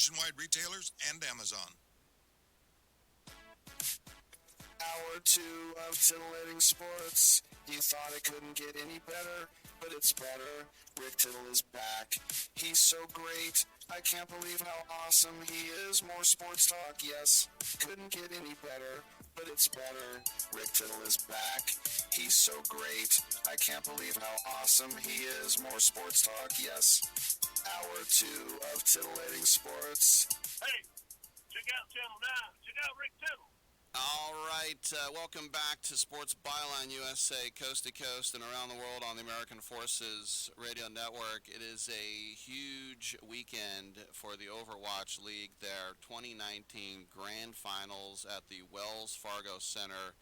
nationwide retailers and Amazon. Hour 2 of Titillating Sports. You thought it couldn't get any better, but it's better. Rick Tittle is back. He's so great. I can't believe how awesome he is. More sports talk, yes. Couldn't get any better, but it's better. Rick Tittle is back. He's so great. I can't believe how awesome he is. More sports talk, yes. Hour 2 of Titillating Sports. Hey, check out Channel 9. Check out Rick Tittle. All right, welcome back to Sports Byline USA, coast to coast and around the world on the American Forces Radio Network. It is a huge weekend for the Overwatch League, their 2019 Grand Finals at the Wells Fargo Center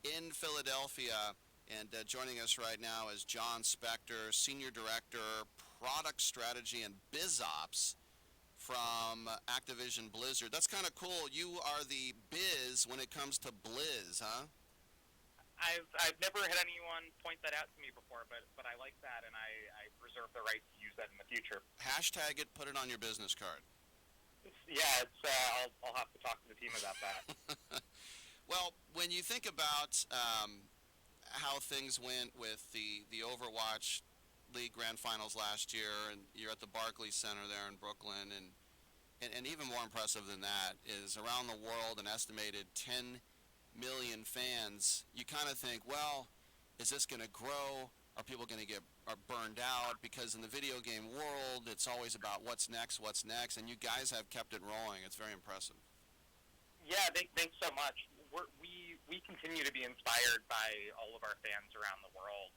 in Philadelphia. And joining us right now is John Spector, Senior Director, Product Strategy and Biz Ops from Activision Blizzard. That's kind of cool. You are the biz when it comes to Blizz, huh? I've never had anyone point that out to me before, but I like that, and I reserve the right to use that in the future. Hashtag it, put it on your business card. I'll have to talk to the team about that. Well, when you think about how things went with the Overwatch League Grand Finals last year, and you're at the Barclays Center there in Brooklyn, and even more impressive than that is around the world an estimated 10 million fans. You kind of think, well, is this going to grow? Are people going to get burned out? Because in the video game world, it's always about what's next, and you guys have kept it rolling. It's very impressive. Yeah, thanks so much. We continue to be inspired by all of our fans around the world.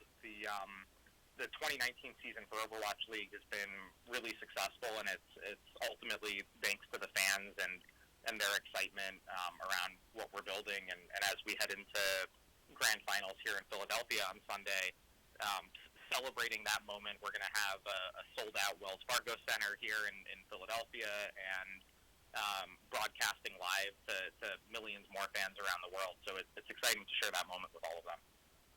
The 2019 season for Overwatch League has been really successful, and it's ultimately thanks to the fans and their excitement around what we're building. And as we head into Grand Finals here in Philadelphia on Sunday, celebrating that moment, we're going to have a sold-out Wells Fargo Center here in Philadelphia, and broadcasting live to millions more fans around the world. So it's exciting to share that moment with all of them.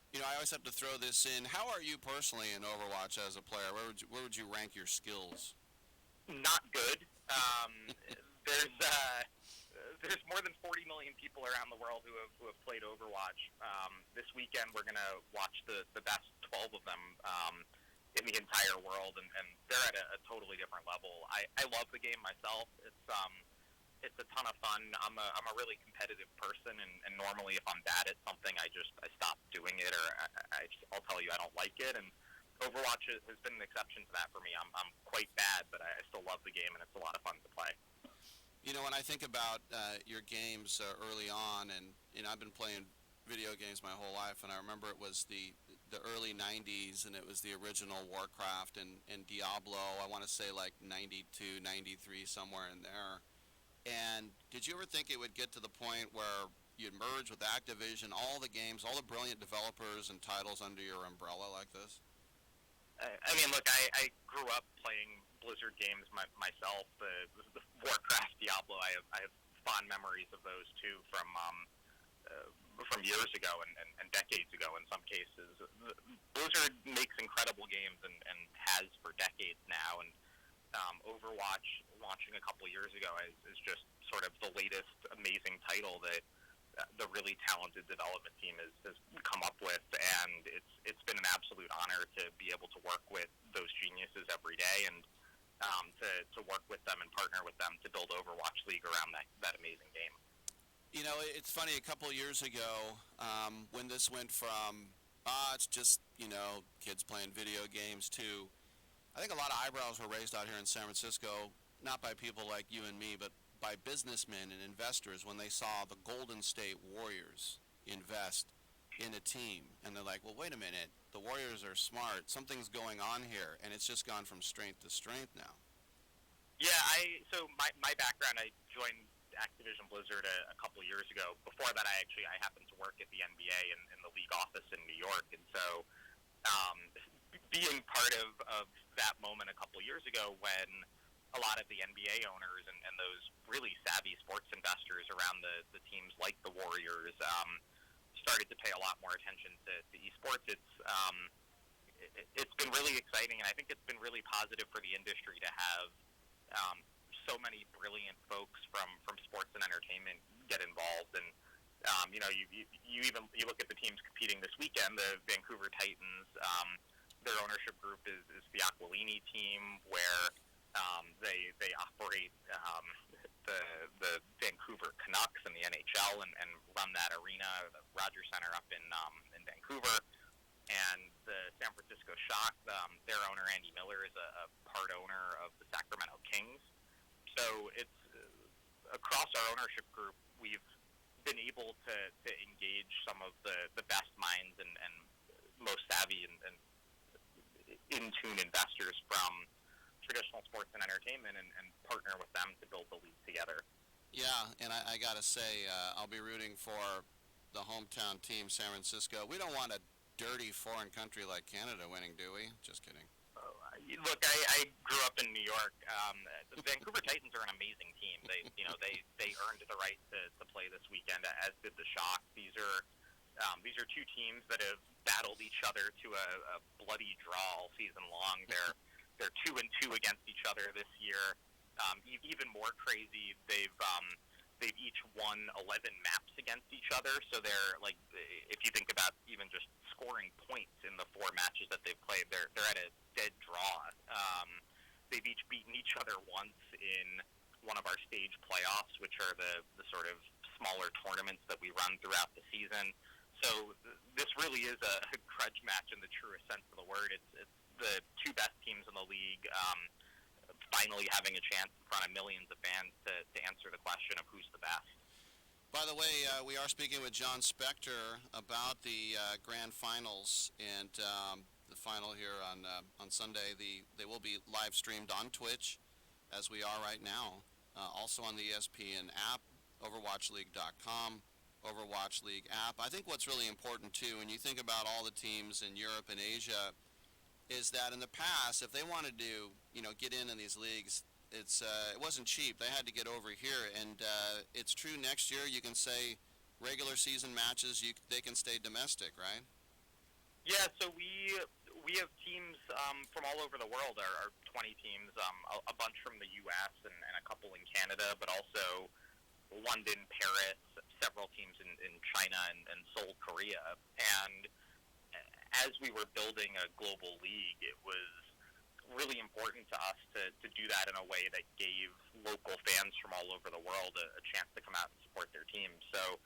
You know, I always have to throw this in. How are you personally in Overwatch as a player? Where would you rank your skills? Not good. There's more than 40 million people around the world who have played Overwatch. This weekend, we're going to watch the best 12 of them in the entire world, and they're at a totally different level. I love the game myself. It's a ton of fun. I'm a really competitive person, and normally if I'm bad at something, I stop doing it, or I'll tell you I don't like it. And Overwatch has been an exception to that for me. I'm quite bad, but I still love the game, and it's a lot of fun to play. You know, when I think about your games early on, and I've been playing video games my whole life, and I remember it was the early 90s, and it was the original Warcraft and Diablo. I want to say like 92, 93, somewhere in there. And did you ever think it would get to the point where you'd merge with Activision, all the games, all the brilliant developers and titles under your umbrella like this? I mean, look, I grew up playing Blizzard games myself. The Warcraft, Diablo, I have fond memories of those too from years ago and decades ago in some cases. Blizzard makes incredible games and has for decades now, and Overwatch launching a couple years ago is just sort of the latest amazing title that the really talented development team has come up with, and it's been an absolute honor to be able to work with those geniuses every day, and to work with them and partner with them to build Overwatch League around that amazing game. You know, it's funny, a couple years ago, when this went from, it's just, kids playing video games, to, I think a lot of eyebrows were raised out here in San Francisco, not by people like you and me, but by businessmen and investors when they saw the Golden State Warriors invest in a team. And they're like, well, wait a minute, the Warriors are smart, something's going on here, and it's just gone from strength to strength now. Yeah, so my background, I joined Activision Blizzard a couple years ago. Before that, I happened to work at the NBA in the league office in New York, and so being part of that moment a couple years ago when a lot of the NBA owners and those really savvy sports investors around the teams like the Warriors started to pay a lot more attention to esports. It's been really exciting, and I think it's been really positive for the industry to have so many brilliant folks from sports and entertainment get involved, and you look at the teams competing this weekend, the Vancouver Titans. Their ownership group is the Aquilini team, where they operate the Vancouver Canucks in the NHL and run that arena, the Rogers Center up in Vancouver. And the San Francisco Shock, their owner Andy Miller is a part owner of the Sacramento Kings. So it's across our ownership group, we've been able to engage some of the best minds and most savvy and in-tune investors from traditional sports and entertainment and partner with them to build the league together. Yeah, and I got to say, I'll be rooting for the hometown team, San Francisco. We don't want a dirty foreign country like Canada winning, do we? Just kidding. Look, I grew up in New York. The Vancouver Titans are an amazing team. They earned the right to play this weekend, as did the Shock. These are two teams that have battled each other to a bloody draw all season long. They're 2-2 against each other this year. Even more crazy, they've each won 11 maps against each other. So they're like, if you think about even just scoring points in the 4 matches that they've played, they're at a dead draw. They've each beaten each other once in one of our stage playoffs, which are the sort of smaller tournaments that we run throughout the season. So this really is a grudge match in the truest sense of the word. It's the two best teams in the league finally having a chance in front of millions of fans to answer the question of who's the best. By the way, we are speaking with John Spector about the grand finals, and the final here on Sunday. They will be live streamed on Twitch, as we are right now. Also on the ESPN app, overwatchleague.com, Overwatch League app. I think what's really important, too, when you think about all the teams in Europe and Asia, is that in the past, if they wanted to, get in these leagues, it wasn't cheap. They had to get over here, and it's true next year. You can say regular season matches, they can stay domestic, right? Yeah, so we have teams from all over the world. Our 20 teams, a bunch from the U.S. and a couple in Canada, but also London, Paris, several teams in China and Seoul, Korea. And as we were building a global league, it was really important to us to do that in a way that gave local fans from all over the world a chance to come out and support their teams. So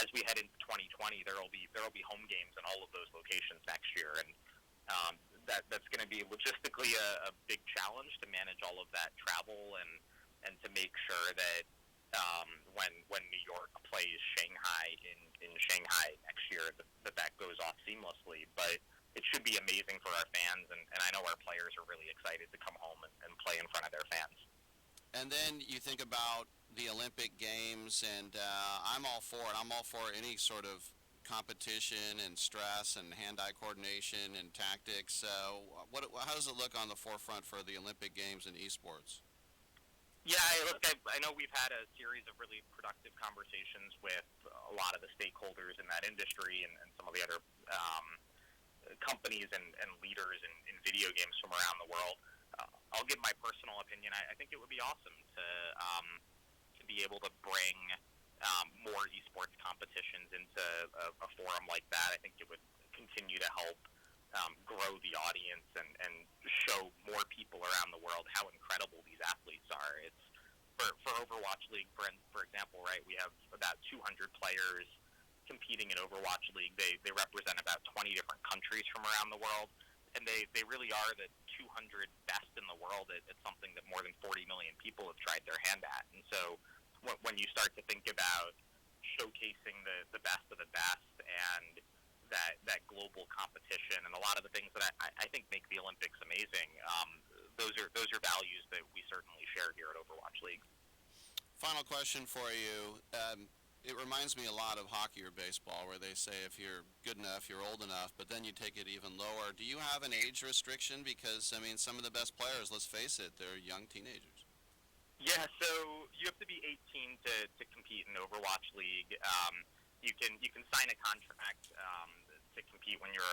as we head into 2020, there will be home games in all of those locations next year, and that's going to be logistically a big challenge to manage all of that travel and to make sure that when New York plays Shanghai in Shanghai next year, that goes off seamlessly. But it should be amazing for our fans, and I know our players are really excited to come home and play in front of their fans. And then you think about the Olympic Games, and I'm all for it. I'm all for any sort of competition and stress and hand-eye coordination and tactics. How does it look on the forefront for the Olympic Games and esports? Yeah, I know we've had a series of really productive conversations with a lot of the stakeholders in that industry and some of the other companies and leaders in video games from around the world. I'll give my personal opinion. I think it would be awesome to be able to bring more esports competitions into a forum like that. I think it would continue to help grow the audience and show more people around the world how incredible these athletes are. It's for Overwatch League, for example, right? We have about 200 players competing in Overwatch League. They represent about 20 different countries from around the world, and they really are the 200 best in the world at something that more than 40 million people have tried their hand at. And so when you start to think about showcasing the best of the best and that global competition and a lot of the things that I think make the Olympics amazing, those are values that we certainly share here at Overwatch League. Final question for you. It reminds me a lot of hockey or baseball, where they say if you're good enough, you're old enough, but then you take it even lower. Do you have an age restriction? Because, some of the best players, let's face it, they're young teenagers. Yeah, so you have to be 18 to compete in Overwatch League. You can sign a contract to compete when you're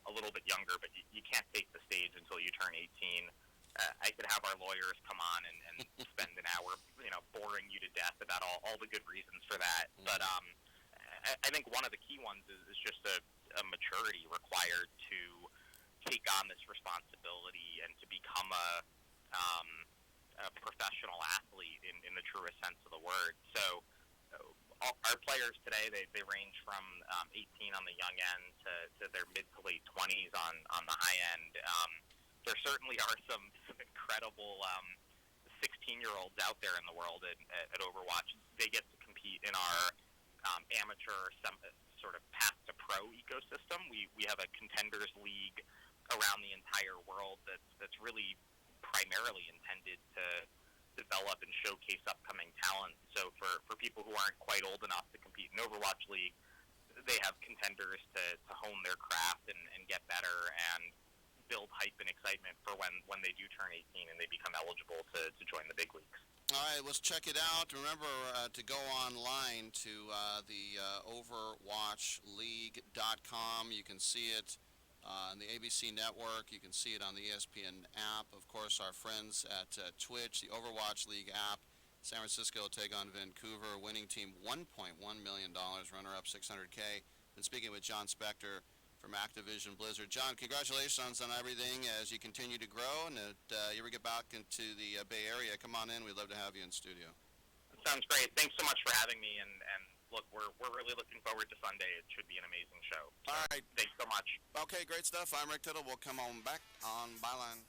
a little bit younger, but you can't take the stage until you turn 18. I could have our lawyers come on and spend an hour, boring you to death about all the good reasons for that. But I think one of the key ones is just a maturity required to take on this responsibility and to become a professional athlete in the truest sense of the word. So our players today, they range from 18 on the young end to their mid to late 20s on the high end. There certainly are some incredible 16-year-olds out there in the world at Overwatch. They get to compete in our amateur sort of path to pro ecosystem. We have a contenders league around the entire world that's really primarily intended to develop and showcase upcoming talent. So for people who aren't quite old enough to compete in Overwatch League, they have contenders to hone their craft and get better and build hype and excitement for when they do turn 18 and they become eligible to join the big leagues. All right, let's check it out. Remember to go online to the overwatchleague.com. You can see it on the ABC network. You can see it on the ESPN app. Of course, our friends at Twitch, the Overwatch League app. San Francisco will take on Vancouver. Winning team $1.1 million, runner-up $600K. Been speaking with John Spector from Activision Blizzard. John, congratulations on everything as you continue to grow, and you ever get back into the Bay Area, come on in. We'd love to have you in studio. That sounds great. Thanks so much for having me, and look, we're really looking forward to Sunday. It should be an amazing show. So, all right. Thanks so much. Okay, great stuff. I'm Rick Tittle. We'll come on back on Byline.